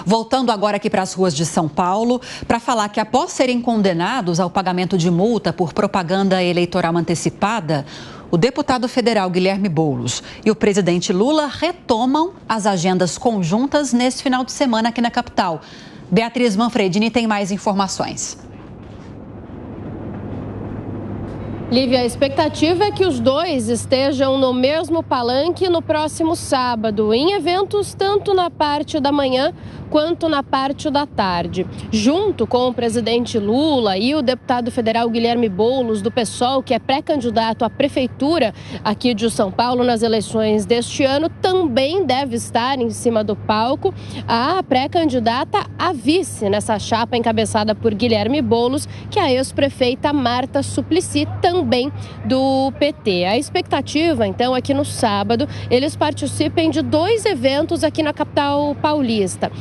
Voltando agora aqui para as ruas de São Paulo, para falar que após serem condenados ao pagamento de multa por propaganda eleitoral antecipada, o deputado federal Guilherme Boulos e o presidente Lula retomam as agendas conjuntas nesse final de semana aqui na capital. Beatriz Manfredini tem mais informações. Lívia, a expectativa é que os dois estejam no mesmo palanque no próximo sábado, em eventos tanto na parte da manhã quanto na parte da tarde. Junto com o presidente Lula e o deputado federal Guilherme Boulos, do PSOL, que é pré-candidato à prefeitura aqui de São Paulo nas eleições deste ano, também deve estar em cima do palco a pré-candidata a vice nessa chapa encabeçada por Guilherme Boulos, que é a ex-prefeita Marta Suplicy, também do PT. A expectativa, então, é que no sábado eles participem de 2 eventos aqui na capital paulista.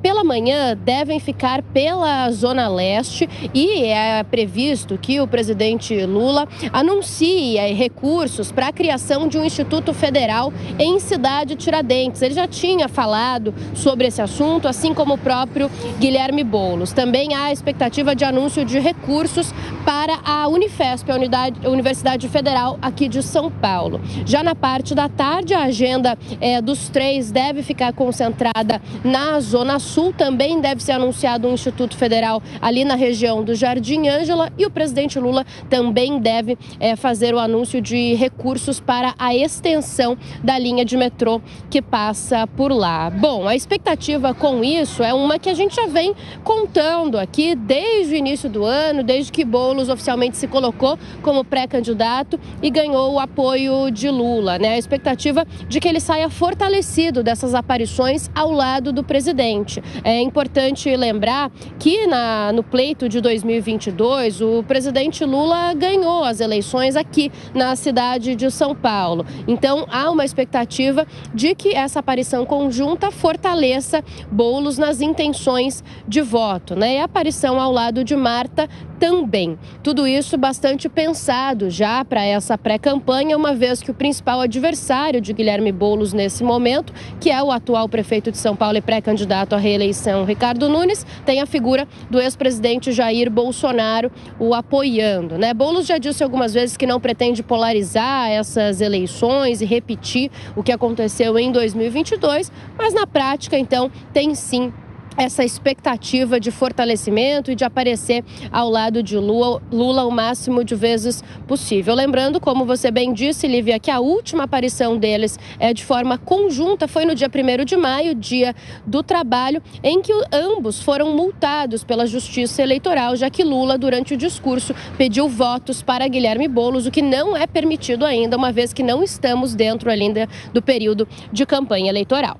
Pela manhã devem ficar pela Zona Leste e é previsto que o presidente Lula anuncie recursos para a criação de um Instituto Federal em Cidade Tiradentes. Ele já tinha falado sobre esse assunto, assim como o próprio Guilherme Boulos. Também há a expectativa de anúncio de recursos para a Unifesp, a Universidade Federal aqui de São Paulo. Já na parte da tarde, a agenda dos 3 deve ficar concentrada na Zona Sul. Também deve ser anunciado um Instituto Federal ali na região do Jardim Ângela e o presidente Lula também deve fazer o anúncio de recursos para a extensão da linha de metrô que passa por lá. Bom, a expectativa com isso é uma que a gente já vem contando aqui desde o início do ano, desde que Boulos oficialmente se colocou como pré-candidato e ganhou o apoio de Lula, né? A expectativa de que ele saia fortalecido dessas aparições ao lado do presidente. É importante lembrar que no pleito de 2022, o presidente Lula ganhou as eleições aqui na cidade de São Paulo. Então, há uma expectativa de que essa aparição conjunta fortaleça Boulos nas intenções de voto, né? E a aparição ao lado de Marta também. Tudo isso bastante pensado já para essa pré-campanha, uma vez que o principal adversário de Guilherme Boulos nesse momento, que é o atual prefeito de São Paulo e pré-candidato à reeleição, Ricardo Nunes, tem a figura do ex-presidente Jair Bolsonaro o apoiando, né? Boulos já disse algumas vezes que não pretende polarizar essas eleições e repetir o que aconteceu em 2022, mas na prática, então, tem sim essa expectativa de fortalecimento e de aparecer ao lado de Lula o máximo de vezes possível. Lembrando, como você bem disse, Lívia, que a última aparição deles de forma conjunta foi no dia 1º de maio, dia do trabalho, em que ambos foram multados pela Justiça Eleitoral, já que Lula, durante o discurso, pediu votos para Guilherme Boulos, o que não é permitido ainda, uma vez que não estamos dentro ainda do período de campanha eleitoral.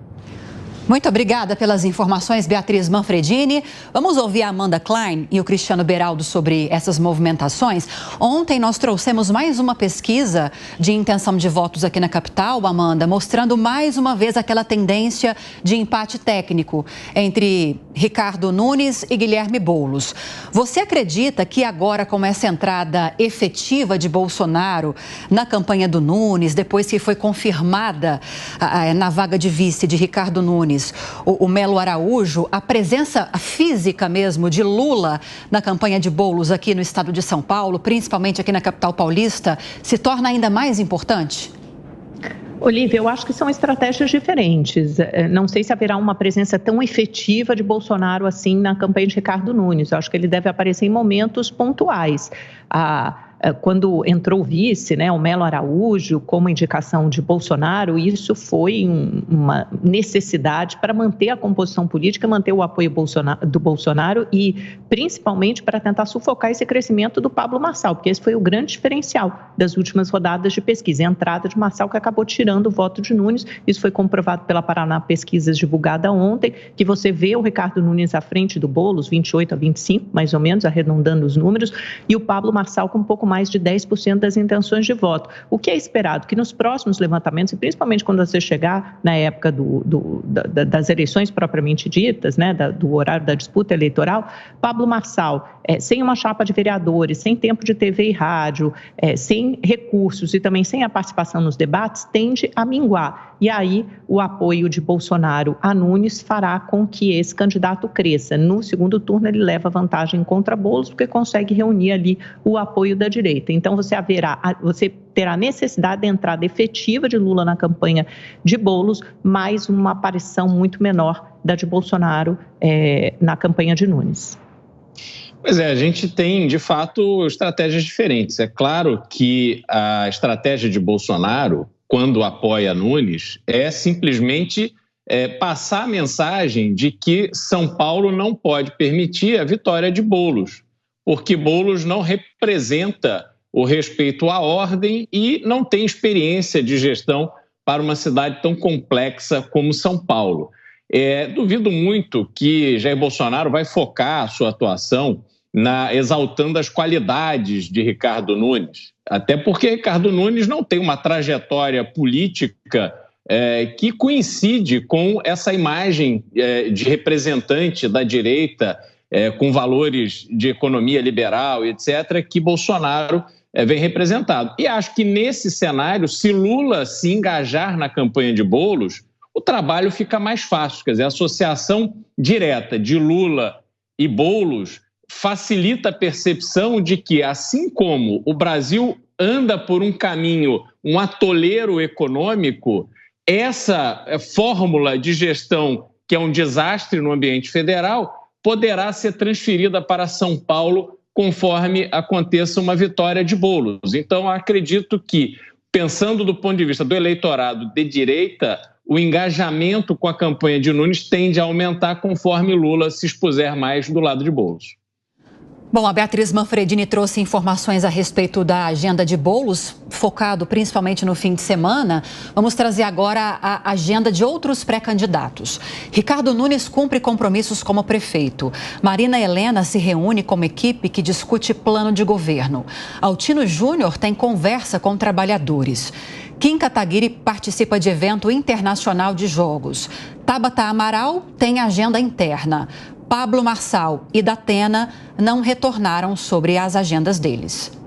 Muito obrigada pelas informações, Beatriz Manfredini. Vamos ouvir a Amanda Klein e o Cristiano Beraldo sobre essas movimentações. Ontem nós trouxemos mais uma pesquisa de intenção de votos aqui na capital, Amanda, mostrando mais uma vez aquela tendência de empate técnico entre Ricardo Nunes e Guilherme Boulos. Você acredita que agora, com essa entrada efetiva de Bolsonaro na campanha do Nunes, depois que foi confirmada na vaga de vice de Ricardo Nunes, o Melo Araújo, a presença física mesmo de Lula na campanha de Boulos aqui no estado de São Paulo, principalmente aqui na capital paulista, se torna ainda mais importante? Olívia, eu acho que são estratégias diferentes. Não sei se haverá uma presença tão efetiva de Bolsonaro assim na campanha de Ricardo Nunes. Eu acho que ele deve aparecer em momentos pontuais. Quando entrou o vice, né, o Melo Araújo, como indicação de Bolsonaro, isso foi uma necessidade para manter a composição política, manter o apoio do Bolsonaro e principalmente para tentar sufocar esse crescimento do Pablo Marçal, porque esse foi o grande diferencial das últimas rodadas de pesquisa, a entrada de Marçal que acabou tirando o voto de Nunes. Isso foi comprovado pela Paraná Pesquisas divulgada ontem, que você vê o Ricardo Nunes à frente do Boulos, 28 a 25, mais ou menos, arredondando os números, e o Pablo Marçal com um pouco mais de 10% das intenções de voto. O que é esperado? Que nos próximos levantamentos, e principalmente quando você chegar na época das eleições propriamente ditas, né, do horário da disputa eleitoral, Pablo Marçal, sem uma chapa de vereadores, sem tempo de TV e rádio, sem recursos e também sem a participação nos debates, tende a minguar. E aí o apoio de Bolsonaro a Nunes fará com que esse candidato cresça. No segundo turno ele leva vantagem contra Boulos, porque consegue reunir ali o apoio da direita. Então você terá necessidade de entrada efetiva de Lula na campanha de Boulos, mais uma aparição muito menor da de Bolsonaro na campanha de Nunes. Pois é, a gente tem, de fato, estratégias diferentes. É claro que a estratégia de Bolsonaro, quando apoia Nunes, é simplesmente passar a mensagem de que São Paulo não pode permitir a vitória de Boulos, porque Boulos não representa o respeito à ordem e não tem experiência de gestão para uma cidade tão complexa como São Paulo. Duvido muito que Jair Bolsonaro vai focar a sua atuação exaltando as qualidades de Ricardo Nunes, até porque Ricardo Nunes não tem uma trajetória política que coincide com essa imagem de representante da direita, com valores de economia liberal, etc., que Bolsonaro vem representado. E acho que nesse cenário, se Lula se engajar na campanha de Boulos, o trabalho fica mais fácil. Quer dizer, a associação direta de Lula e Boulos facilita a percepção de que, assim como o Brasil anda por um caminho, um atoleiro econômico, essa fórmula de gestão, que é um desastre no ambiente federal, poderá ser transferida para São Paulo conforme aconteça uma vitória de Boulos. Então, acredito que, pensando do ponto de vista do eleitorado de direita, o engajamento com a campanha de Nunes tende a aumentar conforme Lula se expuser mais do lado de Boulos. Bom, a Beatriz Manfredini trouxe informações a respeito da agenda de Boulos, focado principalmente no fim de semana. Vamos trazer agora a agenda de outros pré-candidatos. Ricardo Nunes cumpre compromissos como prefeito. Marina Helena se reúne como equipe que discute plano de governo. Altino Júnior tem conversa com trabalhadores. Kim Kataguiri participa de evento internacional de jogos. Tabata Amaral tem agenda interna. Pablo Marçal e Datena não retornaram sobre as agendas deles.